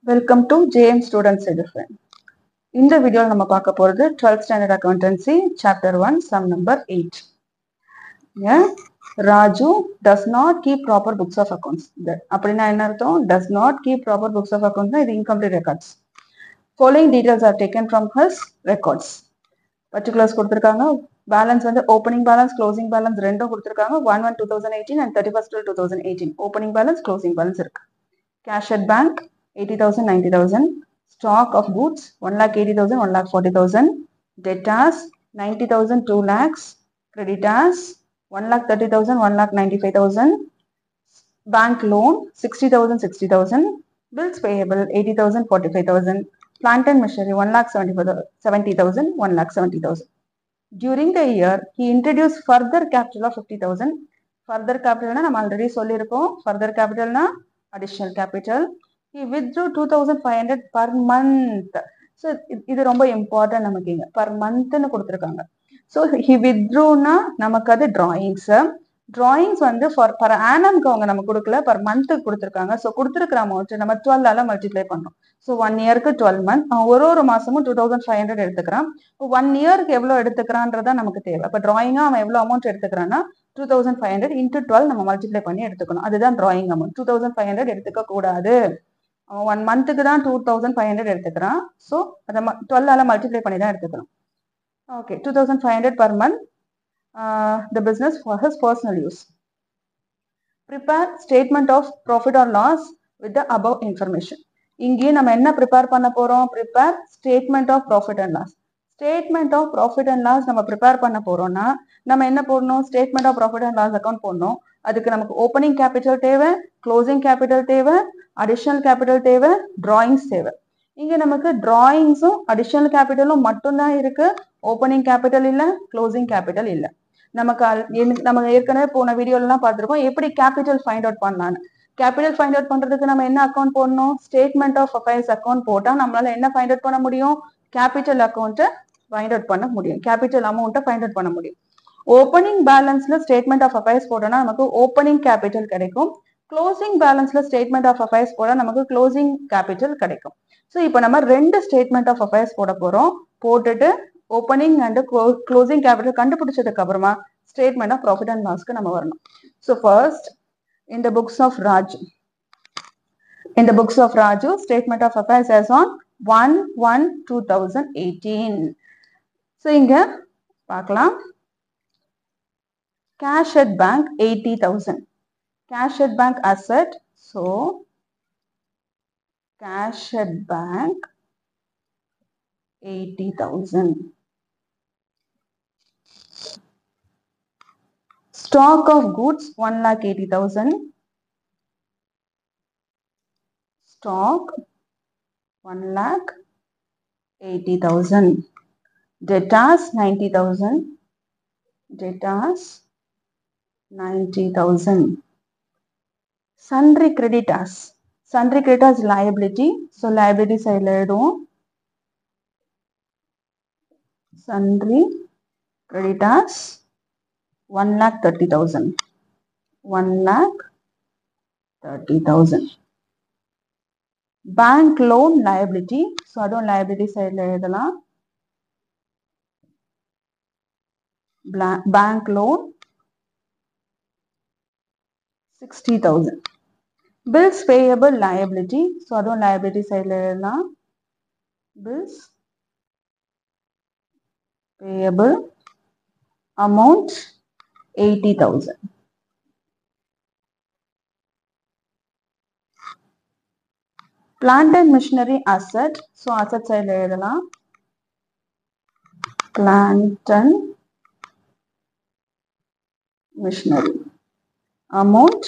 Welcome to JM Students Edition. In the video, we will talk about the 12th Standard Accountancy, Chapter 1, Sum number 8. Yeah. Raju does not keep proper books of accounts. Does not keep proper books of accounts. This incomplete records. Following details are taken from his records. Particulars balance வந்து opening balance, closing balance ரெண்டும் கொடுத்திருக்காங்க 1/1/2018 and 31/12/2018. Opening balance, closing balance இருக்கு. Cash at bank 80,000, 90,000. Stock of goods 1,80,000, 1,40,000. Debtors 90,000, 2 lakhs. Creditors 1,30,000, 1,95,000. Bank loan 60,000, 60,000. Bills payable 80,000, 45,000. Plant and machinery 1,70,000, 1,70,000. During the year, he introduced further capital of 50,000. Further capital na நம்ம already சொல்லிருக்கோம். Further capital na additional capital. He withdrew 2,500 per month. So இது ரொம்ப important நமக்கு இங்க per month னு கொடுத்திருக்காங்க. So he withdrew na நமக்கு அது drawings. Drawings வந்து per annum அவங்க நம்ம கொடுக்கல per month கொடுத்திருக்காங்க. So கொடுத்திருக்கிற amount நம்ம 12 ஆல multiply பண்றோம். So 1 yearக்கு 12 month. ஒரு மாசமும் 2,500 எடுத்துக்கிறான். 1 yearக்கு எவ்வளவு எடுத்துக்கிறான்றதா நமக்கு தேவை. அப்ப drawing அவன் எவ்வளவு amount எடுத்துக்கிறான்னா 2,500 into 12 நம்ம multiply பண்ணி எடுத்துக்கணும். அதுதான் drawing amount. 2,500 எடுத்துக்க கூடாது. 1 monthக்கு தான் 2,500 எடுத்துக்கிறான். So அதை 12 ஆல multiply பண்ணி தான் எடுத்துக்கணும். Okay, 2,500 per month. The business for his personal use. Prepare statement of profit or loss with the above information. இங்கே நம்ம என்ன prepare பண்ண போறோம்? Prepare statement of profit and loss. Statement of profit and loss நம்ம prepare பண்ண போறோம்னா நம்ம என்ன போடணும்? Statement of profit and loss account போடணும். அதுக்கு நமக்கு opening capital தேவை, closing capital தேவை, additional capital தேவை, drawings தேவை. இங்க நமக்கு drawings-உம் additional capital-உம் மட்டும்தான் இருக்கு. Opening capital இல்ல, closing capital இல்ல. நம்ம ஏற்கனவே போன வீடியோலாம் பார்த்திருக்கோம் எப்படி கேபிட்டல் ஃபைண்ட் அவுட் பண்ணலாம்னு. கேபிட்டல் ஃபைண்ட் அவுட் பண்றதுக்கு நம்ம என்ன அக்கவுண்ட் போடணும்? ஸ்டேட்மெண்ட் ஆஃப் அஃபேர்ஸ் அக்கவுண்ட் போட்டா நம்மளால என்ன ஃபைண்ட் அவுட் பண்ண முடியும்? கேபிட்டல் அக்கவுண்ட்டை ஃபைண்ட் அவுட் பண்ண முடியும். கேபிட்டல் அமௌண்ட்டை ஃபைண்ட் அவுட் பண்ண முடியும். ஓப்பனிங் பேலன்ஸ்ல ஸ்டேட்மெண்ட் ஆஃப் அஃபேர்ஸ் போட்டோம்னா நமக்கு ஓப்பனிங் கேபிட்டல் கிடைக்கும். க்ளோசிங் பேலன்ஸ்ல ஸ்டேட்மெண்ட் ஆஃப் அஃபேர்ஸ் போட நமக்கு க்ளோசிங் கேபிட்டல் கிடைக்கும். ஸோ இப்போ நம்ம 2 ஸ்டேட்மெண்ட் ஆஃப் அஃபேர்ஸ் போட போறோம். போட்டுட்டு ஓப்பனிங் அண்ட் க்ளோசிங் கேபிட்டல் கண்டுபிடிச்சதுக்கு அப்புறமா ஸ்டேட்மெண்ட் ஆஃப் ப்ராஃபிட் அண்ட் லாஸ்க்கு நம்ம வரணும். So first in the books of Raju, statement of affairs as on 1/1/2018. So இங்க பார்க்கலாம். Cash at bank 80,000. Cash at bank asset. So cash at bank 80,000. Stock of goods 1,80,000. Stock 1,80,000. Debtors 90,000. Debtors 90,000. Sundry creditors. Sundry creditors liability. So liability side la eduvum. Sundry creditors 1,30,000. 1,30,000. Bank loan liability. So adon liability side la edhalam. Bank loan 60,000. Bills payable liability. So adon liability side la edhalam. Bills payable amount 80,000. Plant and machinery asset. So asset side la edhalam. Plant and machinery amount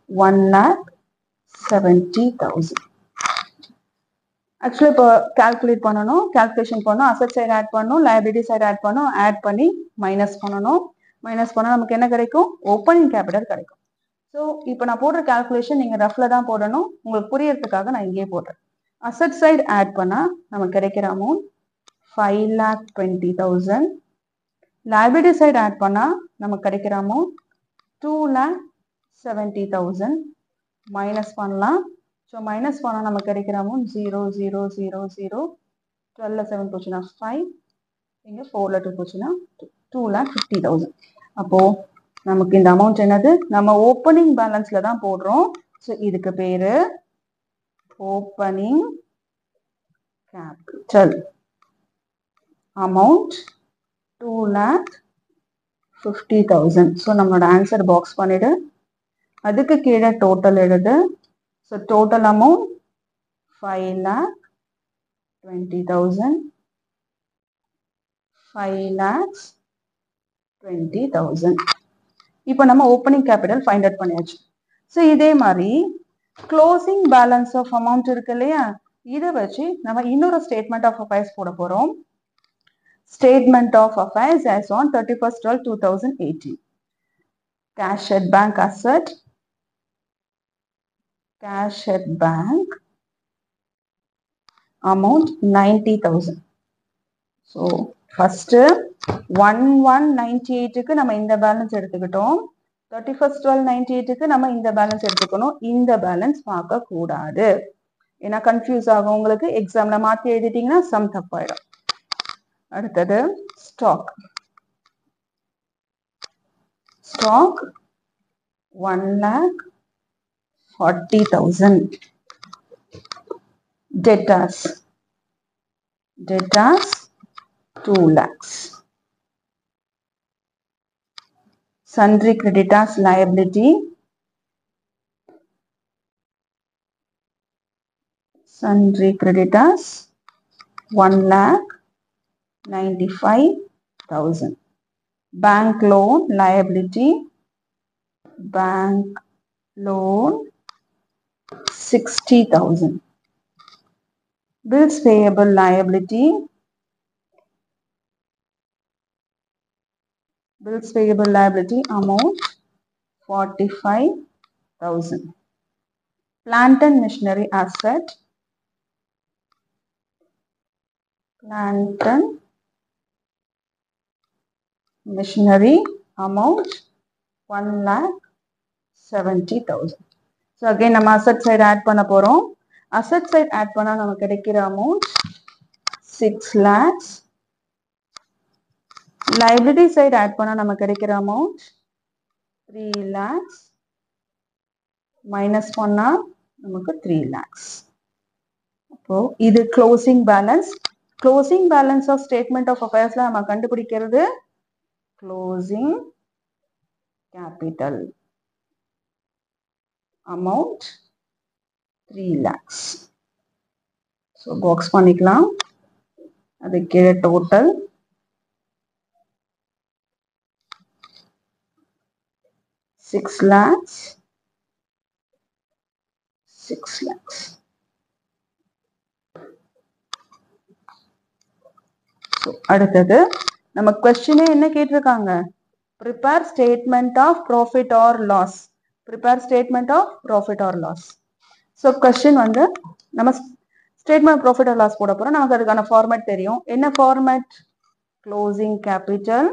1,70,000. Actually இப்போ calculate பண்ணணும், calculation பண்ணணும், asset side add பண்ணணும், liability side add பண்ணணும், add பண்ணி minus பண்ணணும். Minus பண்ணா நமக்கு என்ன கிடைக்கும்? ஓப்பனிங் கேபிட்டல் கிடைக்கும். ஸோ இப்போ நான் போடுற கால்குலேஷன் நீங்க ரஃப்ல தான் போடணும். உங்களுக்கு புரியறதுக்காக நான் இங்கே போடுறேன். அசட் சைடு ஆட் பண்ணா நமக்கு கிடைக்கிற அமௌண்ட் 5,20,000. லைபிலிட்டி சைடு ஆட் பண்ணா நமக்கு கிடைக்கிற அமௌண்ட் 2,70,000. மைனஸ் பண்ணலாம். ஸோ மைனஸ் பண்ணால் நமக்கு கிடைக்கிற அமௌண்ட் 0 0 0 0. 12ல் 7 போச்சுன்னா 5, இங்கே 4ல் 2 போச்சுன்னா 2,50,000. அப்போது நமக்கு இந்த அமௌண்ட் என்னது, நம்ம ஓப்பனிங் பேலன்ஸில் தான் போடுறோம். ஸோ இதுக்கு பேர் ஓப்பனிங் கேபிட்டல். அமௌண்ட் 2,50,000. ஸோ நம்மளோட ஆன்சர் பாக்ஸ் பண்ணிவிடு. அதுக்கு கீழே டோட்டல் எழுது. So total amount 5,20,000. 5,20,000. இப்போ நம்ம ஓப்பனிங் கேபிட்டல் ஃபைண்ட் அவுட் பண்ணியாச்சு. ஸோ இதே மாதிரி க்ளோசிங் பேலன்ஸ் ஆஃப் அமௌண்ட் இருக்கு இல்லையா, இதை வச்சு நம்ம இன்னொரு ஸ்டேட்மெண்ட் ஆஃப் அஃபேர்ஸ் போட போகிறோம். Statement of affairs as on 31st/12/2018. Cash at bank asset. Cash at bank amount 90,000. So first 1198க்கு நம்ம இந்த பேலன்ஸ் எடுத்துக்கிட்டோம். 31st/12/98க்கு நம்ம இந்த பேலன்ஸ் எடுத்துக்கணும். இந்த பேலன்ஸ் பார்க்க கூடாது, ஏன்னா கன்ஃபியூஸ் ஆகும் உங்களுக்கு. எக்ஸாம்ல மாற்றி எழுதிட்டீங்கன்னா சம் தப்பாயிடும். அடுத்தது stock. Stock 1,40,000. Debtors. Debtors 2 lakhs. Sundry creditors liability. Sundry creditors 1,95,000. Bank loan liability. Bank loan 60,000. Bills payable liability. Bills payable liability amount 45,000. Plant and machinery asset. Plant and machinery amount 1,70,000. So again நம்ம asset side add பண்ண போறோம். asset side add பண்ணா நமக்கு கிடைக்கிற amount 6 lakhs. liability side add பண்ணா நமக்கு கிடைக்கிற amount 3 lakhs. minus பண்ணா நமக்கு 3 lakhs. அப்போ இது closing balance. closing balance of statement of affairsல நம்ம கண்டுபிடிக்கிறது closing capital amount 3 lakhs. So box பண்ணிக்கலாம். அதுக்கு total 6 lakhs. 6 lakhs. So அடுத்தது நம்ம क्वेश्चन என்ன கேட்டிருக்காங்க, prepare statement of profit or loss. prepare statement of profit or loss. So question வந்து நம்ம statement of profit or loss போட போறோம். நமக்கு அதுக்கான ஃபார்மேட் தெரியும். என்ன format? closing capital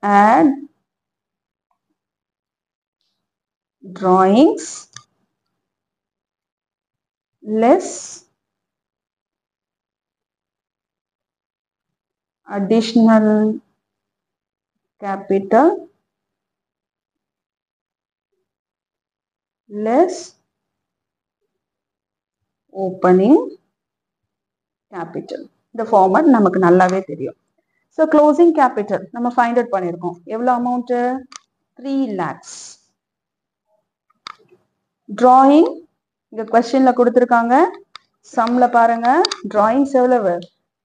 add drawings less additional capital less opening capital. இந்த format நமக்கு நல்லாவே தெரியும். ஸோ க்ளோசிங் கேபிட்டல் நம்ம ஃபைண்ட் அவுட் பண்ணியிருக்கோம். எவ்வளோ அமௌண்ட்டு? 3 lakhs. drawing இங்கே கொஸ்டினில் கொடுத்துருக்காங்க. சம்மில் பாருங்க, drawings எவ்வளவு?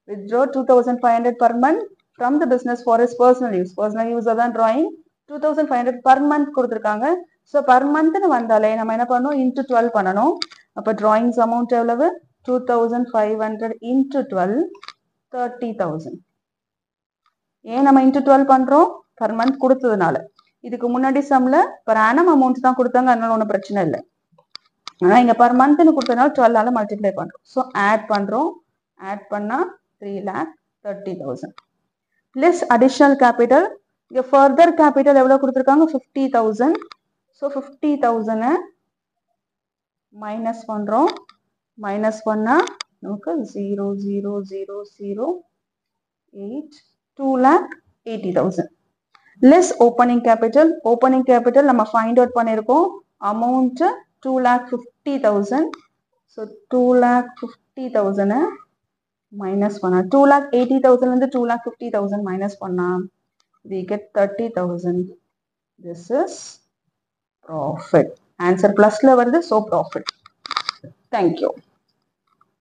withdraw 2,500 per month from the business for his personal use. personal use தான் drawing. 2,500 per month கொடுத்துருக்காங்க. ஸோ per monthன்னு வந்தாலே நம்ம என்ன பண்ணணும்? into 12 பண்ணணும். அப்போ drawings amount எவ்வளவு? 2,500 into 12 30,000. ஏன் நம்ம into 12 பண்றோம்? per month கொடுத்ததுனால. இதுக்கு முன்னாடி சம்ல per annum amount தான் கொடுத்தாங்க, அதனால ஒன்றும் பிரச்சனை இல்லை. ஆனால் இங்கே per monthன்னு கொடுத்ததுனால 12ஆல மல்டிப்ளை பண்ணுறோம். ஸோ ஆட் பண்ணுறோம். ஆட் பண்ணால் 3,30,000. less additional capital இங்க further capital எவ்வளவு கொடுத்திருக்காங்க 50,000. so 50,000 மைனஸ் பண்றோம். மைனஸ் பண்ணா நமக்கு 0.00008 2,80,000. less opening capital. opening capital நம்ம find out பண்ணிருக்கோம். amount 2,50,000. so 2,50,000 மைனஸ் பண்ணா 2,80,000 இருந்து 2,50,000 மைனஸ் பண்ணா we get 30,000. this is profit. answer plus ல வருது, so profit. thank you.